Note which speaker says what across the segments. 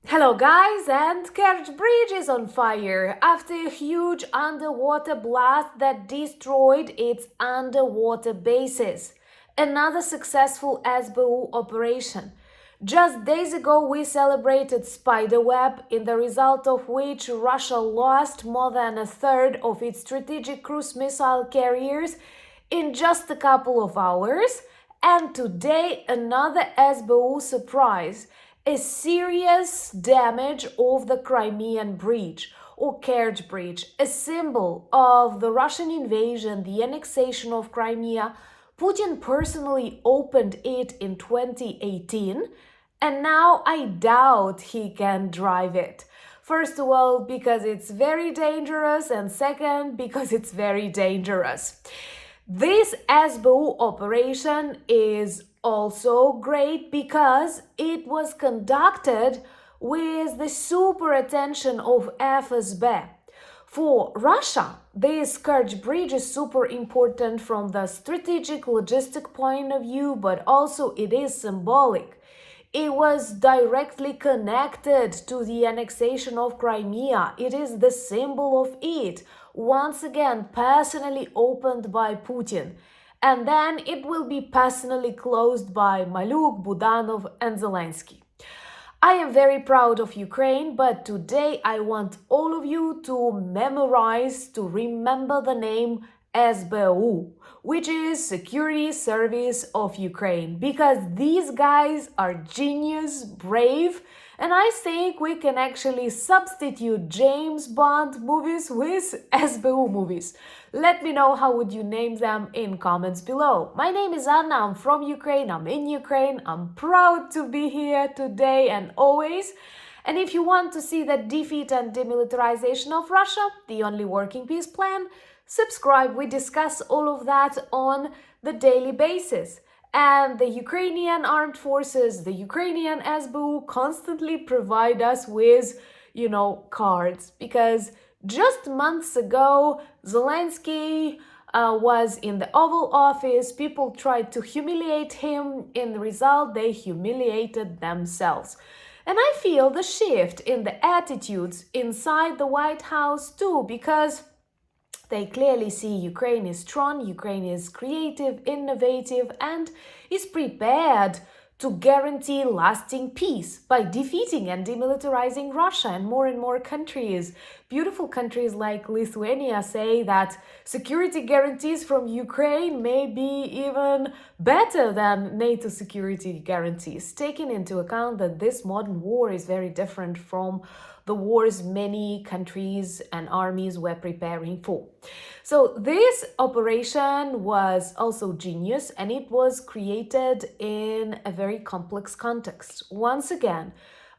Speaker 1: Hello guys, and Kerch Bridge is on fire after a huge underwater blast that destroyed its underwater bases. Another successful SBU operation. Just days ago we celebrated Spiderweb, in the result of which Russia lost more than a third of its strategic cruise missile carriers in just a couple of hours. And today another SBU surprise, a serious damage of the Crimean Bridge or Kerch Bridge, a symbol of the Russian invasion, the annexation of Crimea. Putin personally opened it in 2018, and now I doubt he can drive it. First of all, because it's very dangerous, and second, because it's very dangerous. This SBU operation is also great because it was conducted with the super attention of FSB. For Russia, this Kerch Bridge is super important from the strategic logistic point of view, but also it is symbolic. It was directly connected to the annexation of Crimea. It is the symbol of it, once again personally opened by Putin. And then it will be personally closed by Maluk, Budanov, and Zelensky. I am very proud of Ukraine, but today I want all of you to memorize, to remember the name SBU, which is Security Service of Ukraine, because these guys are genius, brave, and I think we can actually substitute James Bond movies with SBU movies. Let me know how would you name them in comments below. My name is Anna, I'm from Ukraine, I'm in Ukraine, I'm proud to be here today and always. And if you want to see the defeat and demilitarization of Russia, the only working peace plan, subscribe. We discuss all of that on the daily basis. And the Ukrainian armed forces, the Ukrainian SBU constantly provide us with, cards. Because just months ago, Zelensky was in the Oval Office. People tried to humiliate him. In the result, they humiliated themselves. And I feel the shift in the attitudes inside the White House too, because they clearly see Ukraine is strong, Ukraine is creative, innovative, and is prepared to guarantee lasting peace by defeating and demilitarizing Russia. And more countries, beautiful countries like Lithuania, say that security guarantees from Ukraine may be even better than NATO security guarantees, taking into account that this modern war is very different from the wars many countries and armies were preparing for. So this operation was also genius, and it was created in a very complex context. Once again,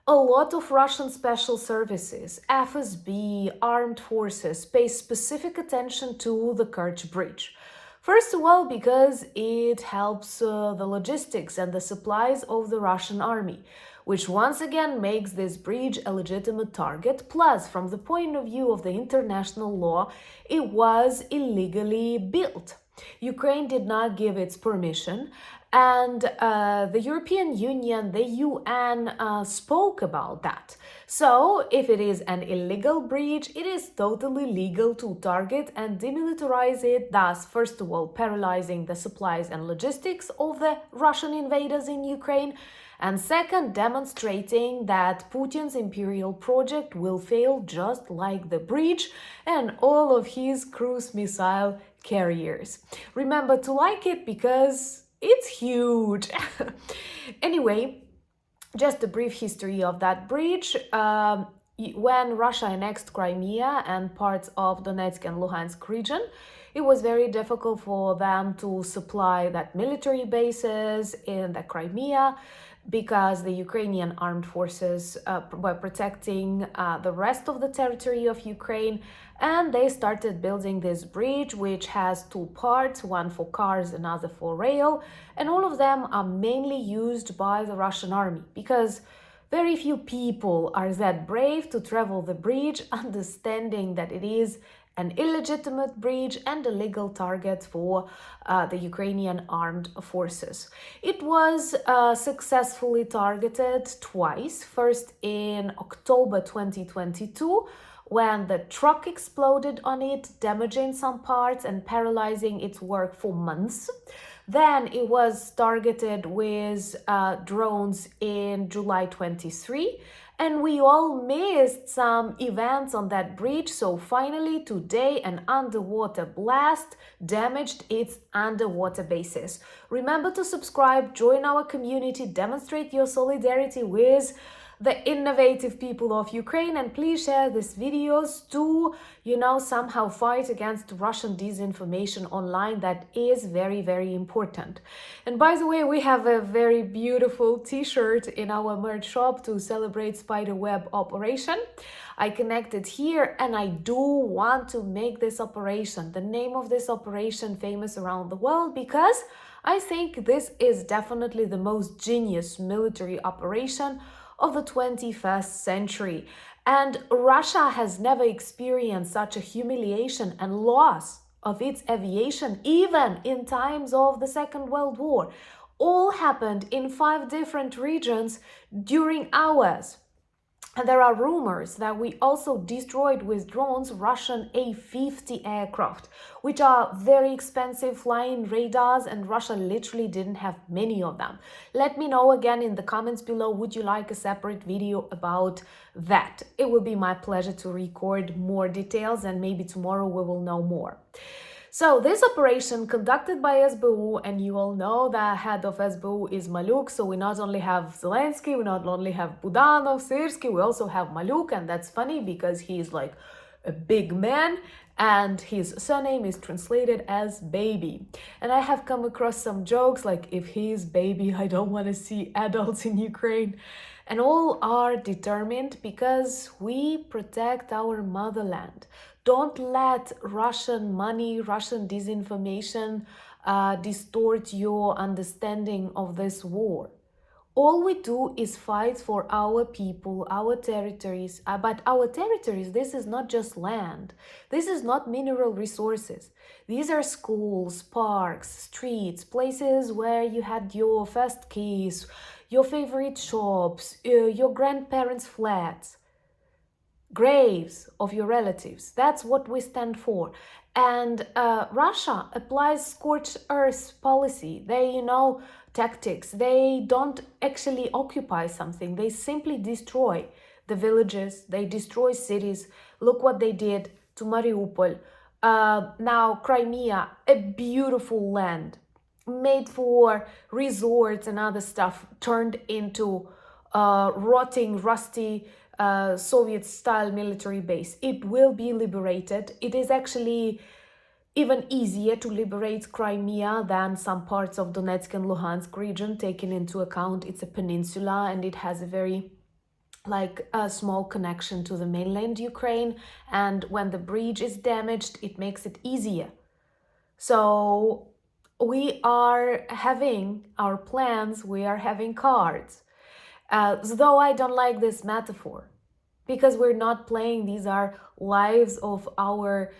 Speaker 1: a lot of Russian special services, FSB, armed forces pay specific attention to the Kerch Bridge. First of all, because it helps the logistics and the supplies of the Russian army, which once again makes this bridge a legitimate target. Plus, from the point of view of the international law, it was illegally built. Ukraine did not give its permission, and the European Union, the UN, spoke about that. So, if it is an illegal bridge, it is totally legal to target and demilitarize it, thus, first of all, paralyzing the supplies and logistics of the Russian invaders in Ukraine, and second, demonstrating that Putin's imperial project will fail just like the bridge and all of his cruise missile carriers. Remember to like it because it's huge. Anyway, just a brief history of that bridge. When Russia annexed Crimea and parts of Donetsk and Luhansk region, it was very difficult for them to supply that military bases in the Crimea, because the Ukrainian armed forces were protecting the rest of the territory of Ukraine, and they started building this bridge, which has two parts, one for cars, another for rail, and all of them are mainly used by the Russian army, because very few people are that brave to travel the bridge, understanding that it is an illegitimate breach and a legal target for the Ukrainian armed forces. It was successfully targeted twice, first in October 2022, when the truck exploded on it, damaging some parts and paralyzing its work for months. Then it was targeted with drones in July 23, and we all missed some events on that bridge. So finally, today, an underwater blast damaged its underwater bases. Remember to subscribe, join our community, demonstrate your solidarity with the innovative people of Ukraine, and please share these videos to, somehow fight against Russian disinformation online. That is very, very important. And by the way, we have a very beautiful t-shirt in our merch shop to celebrate Spiderweb operation. I connected here, and I do want to make this operation, the name of this operation, famous around the world, because I think this is definitely the most genius military operation of the 21st century. And Russia has never experienced such a humiliation and loss of its aviation, even in times of the Second World War. All happened in 5 different regions during hours. And there are rumors that we also destroyed with drones Russian A-50 aircraft, which are very expensive flying radars, and Russia literally didn't have many of them. Let me know again in the comments below, would you like a separate video about that? It will be my pleasure to record more details, and maybe tomorrow we will know more. So this operation conducted by SBU, and you all know the head of SBU is Maluk, so we not only have Zelensky, we not only have Budanov, Syrsky, we also have Maluk, and that's funny because he's like a big man, and his surname is translated as baby. And I have come across some jokes like, if he's baby, I don't want to see adults in Ukraine. And all are determined because we protect our motherland. Don't let Russian money, Russian disinformation distort your understanding of this war. All we do is fight for our people, our territories. But our territories, this is not just land. This is not mineral resources. These are schools, parks, streets, places where you had your first kiss, your favorite shops, your grandparents' flats, graves of your relatives. That's what we stand for. And Russia applies scorched earth policy. They, tactics. They don't actually occupy something. They simply destroy the villages. They destroy cities. Look what they did to Mariupol. Now Crimea, a beautiful land made for resorts and other stuff, turned into rotting, rusty Soviet-style military base. It will be liberated. It is actually even easier to liberate Crimea than some parts of Donetsk and Luhansk region, taking into account it's a peninsula and it has a very a small connection to the mainland Ukraine. And when the bridge is damaged, it makes it easier. So we are having our plans, we are having cards. Though I don't like this metaphor, because we're not playing, these are lives of our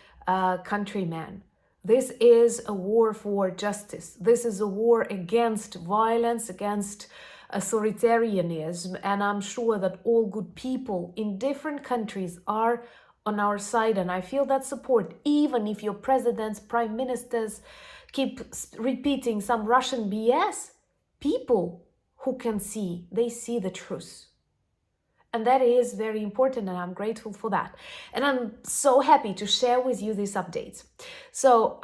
Speaker 1: countrymen. This is a war for justice. This is a war against violence, against authoritarianism, and I'm sure that all good people in different countries are on our side, and I feel that support, even if your presidents, prime ministers keep repeating some Russian BS. People who can see, they see the truth. And that is very important, and I'm grateful for that. And I'm so happy to share with you these updates. So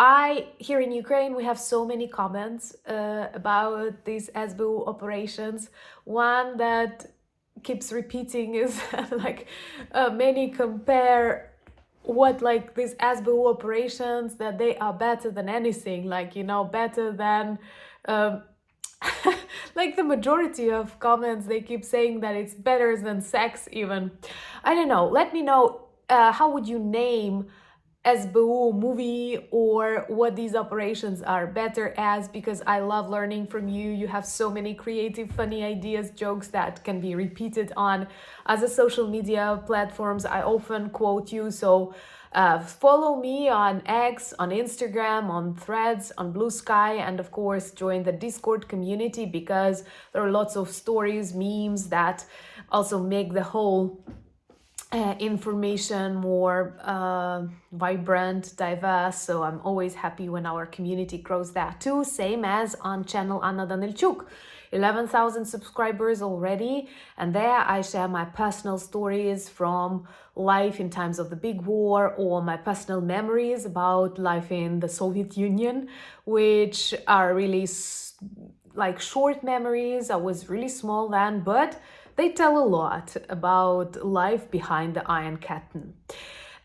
Speaker 1: here in Ukraine, we have so many comments about these SBU operations. One that keeps repeating is many compare these SBU operations, that they are better than anything, better than the majority of comments, they keep saying that it's better than sex even. I don't know. Let me know how would you name SBU movie, or what these operations are better as, because I love learning from you. You have so many creative, funny ideas, jokes that can be repeated on other social media platforms. I often quote you, so Follow me on X, on Instagram, on Threads, on Blue Sky, and of course join the Discord community, because there are lots of stories, memes that also make the whole information more vibrant, diverse. So I'm always happy when our community grows that too. Same as on channel Anna Danilchuk. 11,000 subscribers already, and there I share my personal stories from life in times of the big war, or my personal memories about life in the Soviet Union, which are really like short memories. I was really small then, but they tell a lot about life behind the Iron Curtain.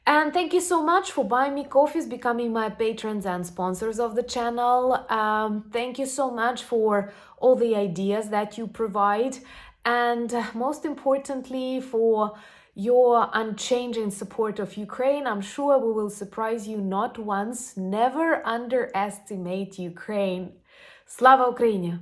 Speaker 1: And thank you so much for buying me coffees, becoming my patrons and sponsors of the channel. Thank you so much for all the ideas that you provide, and most importantly for your unchanging support of Ukraine. I'm sure we will surprise you not once. Never underestimate Ukraine. Slava Ukraini!